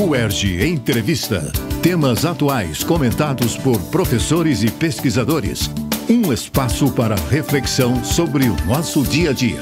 UERJ Entrevista. Temas atuais comentados por professores e pesquisadores. Um espaço para reflexão sobre o nosso dia a dia.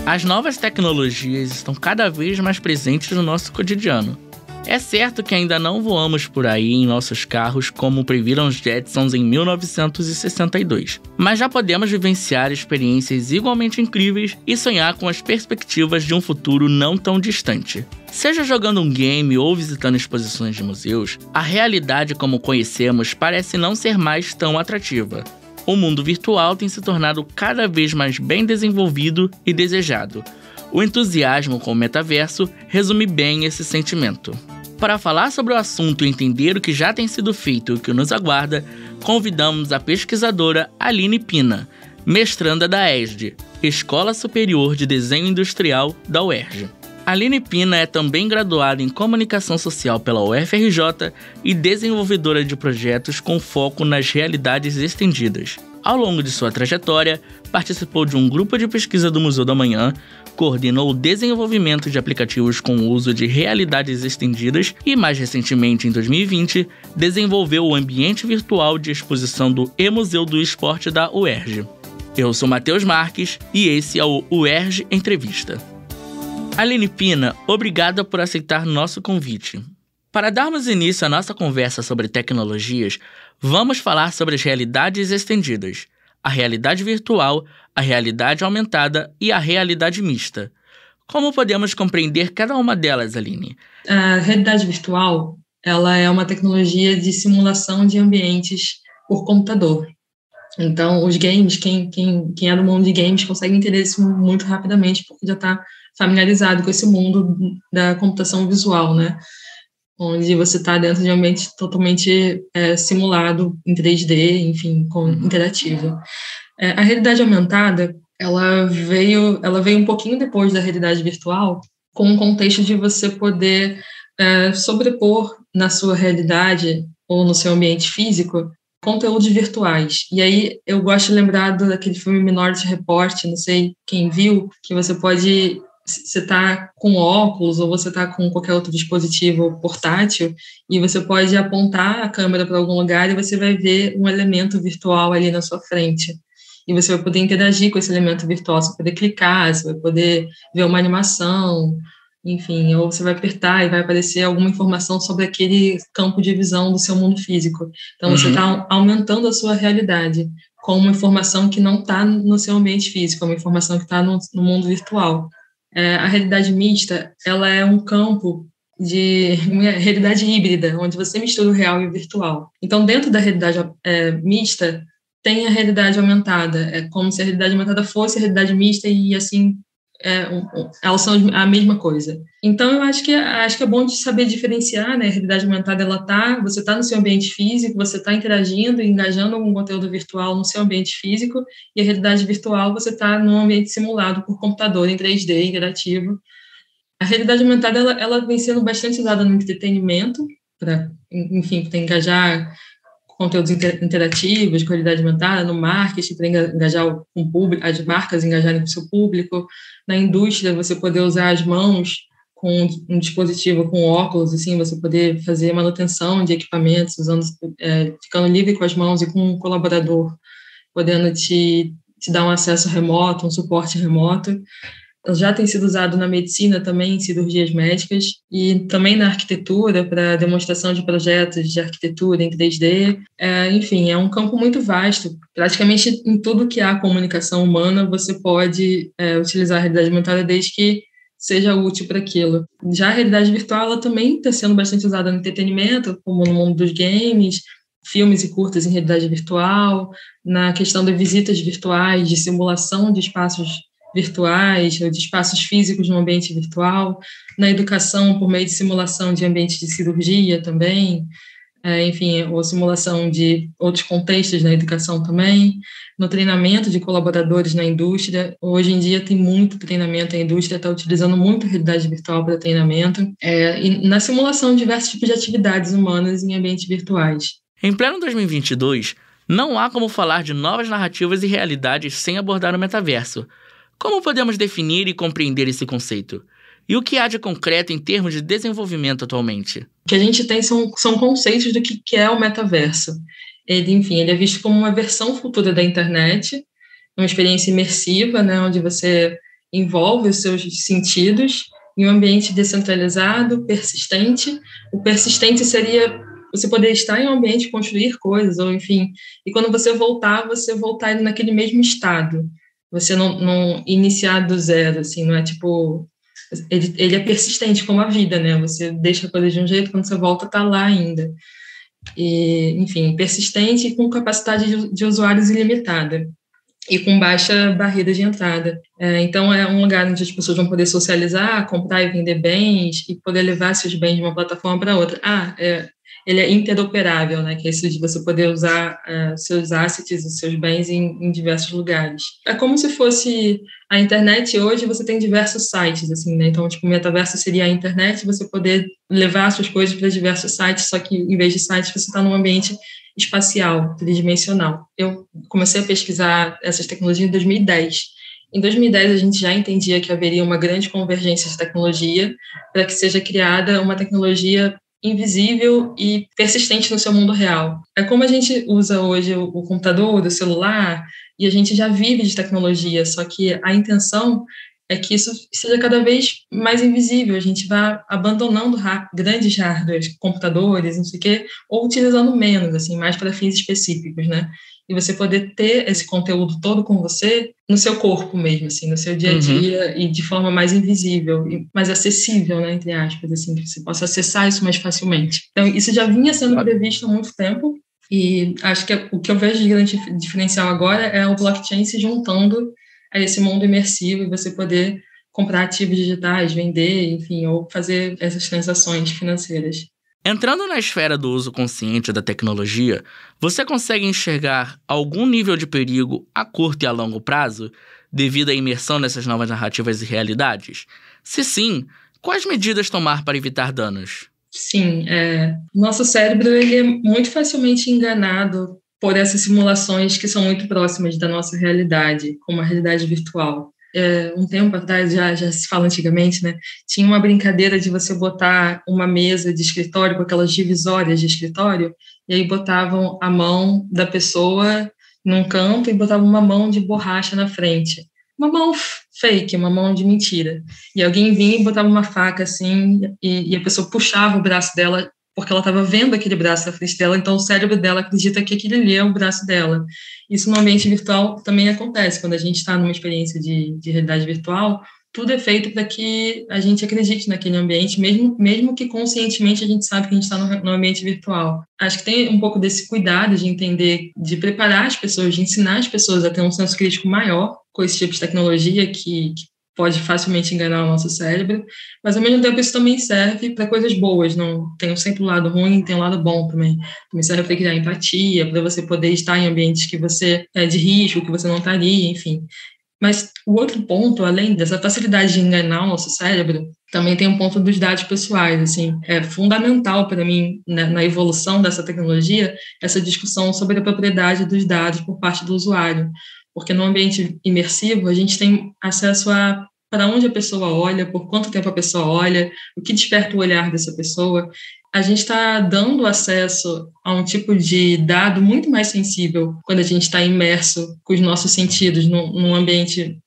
As novas tecnologias estão cada vez mais presentes no nosso cotidiano. É certo que ainda não voamos por aí em nossos carros como previram os Jetsons em 1962, mas já podemos vivenciar experiências igualmente incríveis e sonhar com as perspectivas de um futuro não tão distante. Seja jogando um game ou visitando exposições de museus, a realidade como conhecemos parece não ser mais tão atrativa. O mundo virtual tem se tornado cada vez mais bem desenvolvido e desejado. O entusiasmo com o metaverso resume bem esse sentimento. Para falar sobre o assunto e entender o que já tem sido feito e o que nos aguarda, convidamos a pesquisadora Aline Pina, mestranda da ESD, Escola Superior de Desenho Industrial da UERJ. Aline Pina é também graduada em Comunicação Social pela UFRJ e desenvolvedora de projetos com foco nas realidades estendidas. Ao longo de sua trajetória, participou de um grupo de pesquisa do Museu da Manhã, coordenou o desenvolvimento de aplicativos com o uso de realidades estendidas e, mais recentemente, em 2020, desenvolveu o ambiente virtual de exposição do E-Museu do Esporte da UERJ. Eu sou Matheus Marques e esse é o UERJ Entrevista. Aline Pina, obrigada por aceitar nosso convite. Para darmos início à nossa conversa sobre tecnologias, vamos falar sobre as realidades estendidas, a realidade virtual, a realidade aumentada e a realidade mista. Como podemos compreender cada uma delas, Aline? A realidade virtual, ela é uma tecnologia de simulação de ambientes por computador. Então, os games, quem é do mundo de games consegue entender isso muito rapidamente, porque já está familiarizado com esse mundo da computação visual, né? Onde você está dentro de um ambiente totalmente simulado em 3D, enfim, interativo. A realidade aumentada, ela veio um pouquinho depois da realidade virtual, com um contexto de você poder sobrepor na sua realidade ou no seu ambiente físico conteúdos virtuais. E aí eu gosto de lembrar daquele filme Minority Report, não sei quem viu, que você pode... Você está com óculos ou você está com qualquer outro dispositivo portátil e você pode apontar a câmera para algum lugar e você vai ver um elemento virtual ali na sua frente. E você vai poder interagir com esse elemento virtual, você vai poder clicar, você vai poder ver uma animação, enfim, ou você vai apertar e vai aparecer alguma informação sobre aquele campo de visão do seu mundo físico. Então, você está aumentando a sua realidade com uma informação que não está no seu ambiente físico, uma informação que está no mundo virtual. A realidade mista, ela é um campo de uma realidade híbrida, onde você mistura o real e o virtual. Então, dentro da realidade mista, tem a realidade aumentada. É como se a realidade aumentada fosse a realidade mista e, assim, elas são a mesma coisa. Então, eu acho que é bom de saber diferenciar, né? A realidade aumentada, você está no seu ambiente físico, você está interagindo e engajando com conteúdo virtual no seu ambiente físico, e a realidade virtual, você está num ambiente simulado por computador, em 3D, interativo. A realidade aumentada, ela vem sendo bastante usada no entretenimento, para engajar conteúdos interativos, com realidade aumentada, no marketing, para engajar com o público, as marcas engajarem com o seu público, na indústria, você poder usar as mãos com um dispositivo, com óculos, assim, você poder fazer manutenção de equipamentos, ficando livre com as mãos e com um colaborador, podendo te dar um acesso remoto, um suporte remoto. Já tem sido usado na medicina também, em cirurgias médicas, e também na arquitetura, para demonstração de projetos de arquitetura em 3D. Enfim, é um campo muito vasto. Praticamente em tudo que há comunicação humana, você pode utilizar a realidade aumentada desde que seja útil para aquilo. Já a realidade virtual, ela também está sendo bastante usada no entretenimento, como no mundo dos games, filmes e curtas em realidade virtual, na questão de visitas virtuais, de simulação de espaços virtuais, ou de espaços físicos no ambiente virtual, na educação por meio de simulação de ambientes de cirurgia também, enfim, ou simulação de outros contextos na educação também, no treinamento de colaboradores na indústria. Hoje em dia tem muito treinamento, a indústria está utilizando muito a realidade virtual para treinamento, e na simulação de diversos tipos de atividades humanas em ambientes virtuais. Em pleno 2022, não há como falar de novas narrativas e realidades sem abordar o metaverso. Como podemos definir e compreender esse conceito? E o que há de concreto em termos de desenvolvimento atualmente? O que a gente tem são conceitos do que é o metaverso. Ele é visto como uma versão futura da internet, uma experiência imersiva, né, onde você envolve os seus sentidos em um ambiente descentralizado, persistente. O persistente seria você poder estar em um ambiente, construir coisas, ou enfim, e quando você voltar naquele mesmo estado. Você não iniciar do zero, assim, não é tipo... Ele é persistente, como a vida, né? Você deixa a coisa de um jeito, quando você volta, tá lá ainda. E, enfim, persistente e com capacidade de usuários ilimitada e com baixa barreira de entrada. Então, é um lugar onde as pessoas vão poder socializar, comprar e vender bens e poder levar seus bens de uma plataforma para outra. Ele é interoperável, né? Que é isso de você poder usar seus assets, os seus bens em diversos lugares. É como se fosse a internet. Hoje você tem diversos sites, assim, né? Então, tipo, o metaverso seria a internet, você poder levar suas coisas para diversos sites, só que em vez de sites você está num ambiente espacial, tridimensional. Eu comecei a pesquisar essas tecnologias em 2010. Em 2010, a gente já entendia que haveria uma grande convergência de tecnologia para que seja criada uma tecnologia invisível e persistente no seu mundo real. É como a gente usa hoje o computador, o celular, e a gente já vive de tecnologia, só que a intenção é que isso seja cada vez mais invisível, a gente vai abandonando grandes hardwares, computadores, não sei o quê, ou utilizando menos, assim, mais para fins específicos, né? E você poder ter esse conteúdo todo com você no seu corpo mesmo, assim, no seu dia a dia, e de forma mais invisível e mais acessível, né, entre aspas, assim, que você possa acessar isso mais facilmente. Então, isso já vinha sendo previsto há muito tempo, e acho que o que eu vejo de grande diferencial agora é o blockchain se juntando a esse mundo imersivo e você poder comprar ativos digitais, vender, enfim, ou fazer essas transações financeiras. Entrando na esfera do uso consciente da tecnologia, você consegue enxergar algum nível de perigo a curto e a longo prazo devido à imersão nessas novas narrativas e realidades? Se sim, quais medidas tomar para evitar danos? Sim, nosso cérebro ele é muito facilmente enganado por essas simulações que são muito próximas da nossa realidade, como a realidade virtual. Um tempo atrás, já se fala antigamente, né? Tinha uma brincadeira de você botar uma mesa de escritório com aquelas divisórias de escritório, e aí botavam a mão da pessoa num canto e botavam uma mão de borracha na frente. Uma mão fake, uma mão de mentira. E alguém vinha e botava uma faca assim, e a pessoa puxava o braço dela, porque ela estava vendo aquele braço na frente dela, então o cérebro dela acredita que aquele ali é o braço dela. Isso no ambiente virtual também acontece, quando a gente está numa experiência de realidade virtual, tudo é feito para que a gente acredite naquele ambiente, mesmo que conscientemente a gente sabe que a gente está no ambiente virtual. Acho que tem um pouco desse cuidado de entender, de preparar as pessoas, de ensinar as pessoas a ter um senso crítico maior com esse tipo de tecnologia que pode facilmente enganar o nosso cérebro, mas ao mesmo tempo isso também serve para coisas boas, não tem sempre o lado ruim, tem o lado bom também. Também serve para criar empatia, para você poder estar em ambientes que você é de risco, que você não estaria, enfim. Mas o outro ponto, além dessa facilidade de enganar o nosso cérebro, também tem um ponto dos dados pessoais, assim, é fundamental para mim, né, na evolução dessa tecnologia, essa discussão sobre a propriedade dos dados por parte do usuário, porque no ambiente imersivo a gente tem acesso a para onde a pessoa olha, por quanto tempo a pessoa olha, o que desperta o olhar dessa pessoa. A gente está dando acesso a um tipo de dado muito mais sensível quando a gente está imerso com os nossos sentidos num ambiente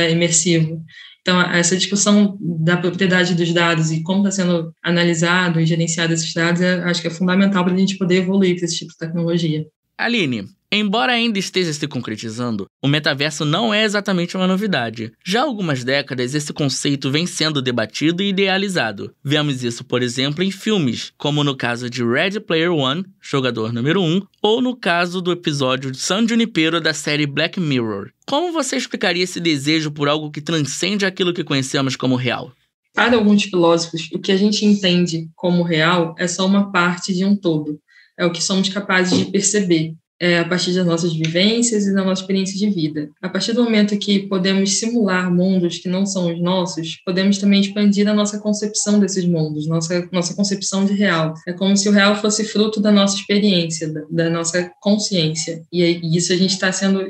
imersivo. Então, essa discussão da propriedade dos dados e como está sendo analisado e gerenciado esses dados, acho que é fundamental para a gente poder evoluir para esse tipo de tecnologia. Aline, embora ainda esteja se concretizando, o metaverso não é exatamente uma novidade. Já há algumas décadas, esse conceito vem sendo debatido e idealizado. Vemos isso, por exemplo, em filmes, como no caso de Ready Player One, Jogador Número 1, ou no caso do episódio San Junipero da série Black Mirror. Como você explicaria esse desejo por algo que transcende aquilo que conhecemos como real? Para alguns filósofos, o que a gente entende como real é só uma parte de um todo. É o que somos capazes de perceber, a partir das nossas vivências e da nossa experiência de vida. A partir do momento que podemos simular mundos que não são os nossos, podemos também expandir a nossa concepção desses mundos, nossa concepção de real. É como se o real fosse fruto da nossa experiência, da nossa consciência. E isso a gente está sendo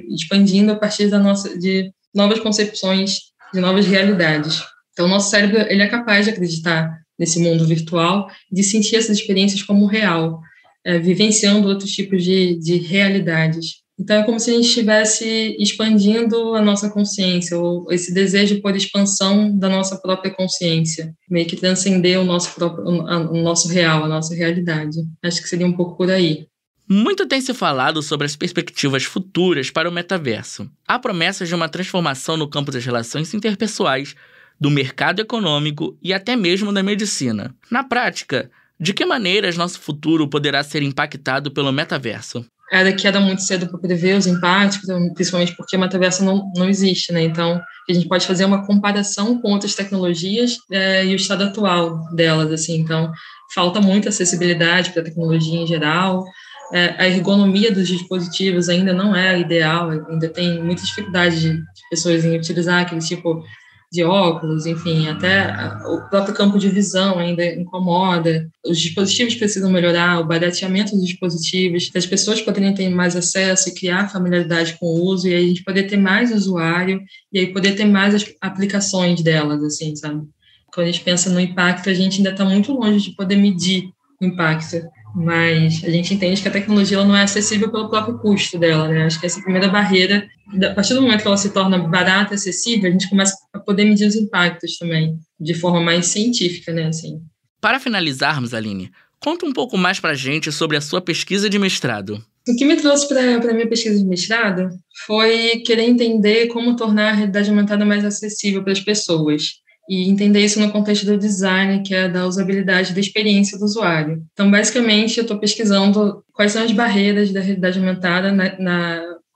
expandindo a partir de novas concepções, de novas realidades. Então, o nosso cérebro ele é capaz de acreditar nesse mundo virtual, de sentir essas experiências como real, vivenciando outros tipos de realidades. Então, é como se a gente estivesse expandindo a nossa consciência, ou esse desejo por expansão da nossa própria consciência, meio que transcender o nosso real, a nossa realidade. Acho que seria um pouco por aí. Muito tem se falado sobre as perspectivas futuras para o metaverso. Há promessas de uma transformação no campo das relações interpessoais, do mercado econômico e até mesmo da medicina. Na prática, de que maneiras nosso futuro poderá ser impactado pelo metaverso? Era muito cedo para prever os impactos, principalmente porque o metaverso não existe, né? Então, a gente pode fazer uma comparação com outras tecnologias e o estado atual delas, assim. Então, falta muita acessibilidade para a tecnologia em geral, a ergonomia dos dispositivos ainda não é ideal, ainda tem muita dificuldade de pessoas em utilizar aquele tipo de óculos, enfim, até o próprio campo de visão ainda incomoda. Os dispositivos precisam melhorar, o barateamento dos dispositivos, as pessoas poderem ter mais acesso e criar familiaridade com o uso, e aí a gente poder ter mais usuário, e aí poder ter mais as aplicações delas, assim, sabe? Quando a gente pensa no impacto, a gente ainda está muito longe de poder medir o impacto, mas a gente entende que a tecnologia ela não é acessível pelo próprio custo dela, né? Acho que essa é a primeira barreira. A partir do momento que ela se torna barata e acessível, a gente começa a poder medir os impactos também, de forma mais científica, né? Assim. Para finalizarmos, Aline, conta um pouco mais para a gente sobre a sua pesquisa de mestrado. O que me trouxe para a minha pesquisa de mestrado foi querer entender como tornar a realidade aumentada mais acessível para as pessoas. E entender isso no contexto do design, que é da usabilidade da experiência do usuário. Então, basicamente, eu estou pesquisando quais são as barreiras da realidade aumentada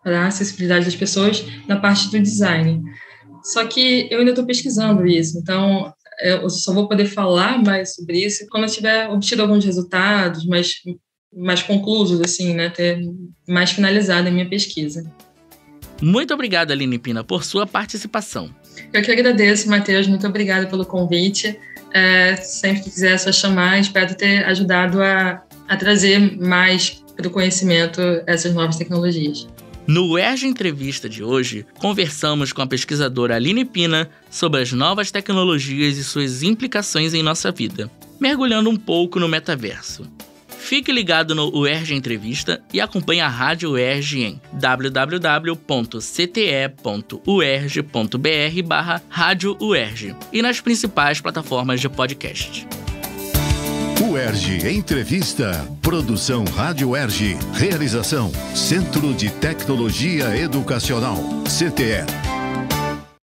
para a acessibilidade das pessoas na parte do design. Só que eu ainda estou pesquisando isso, então eu só vou poder falar mais sobre isso quando eu tiver obtido alguns resultados mais conclusos, assim, né, ter mais finalizado a minha pesquisa. Muito obrigado, Aline Pina, por sua participação. Eu que agradeço, Matheus, muito obrigada pelo convite. Sempre que quiser, é só chamar. Espero ter ajudado a trazer mais para o conhecimento essas novas tecnologias. No UERJ Entrevista de hoje, conversamos com a pesquisadora Aline Pina sobre as novas tecnologias e suas implicações em nossa vida, mergulhando um pouco no metaverso. Fique ligado no UERJ Entrevista e acompanhe a Rádio UERJ em www.cte.uerj.br/Rádio UERJ e nas principais plataformas de podcast. UERJ Entrevista. Produção Rádio UERJ. Realização Centro de Tecnologia Educacional, CTE.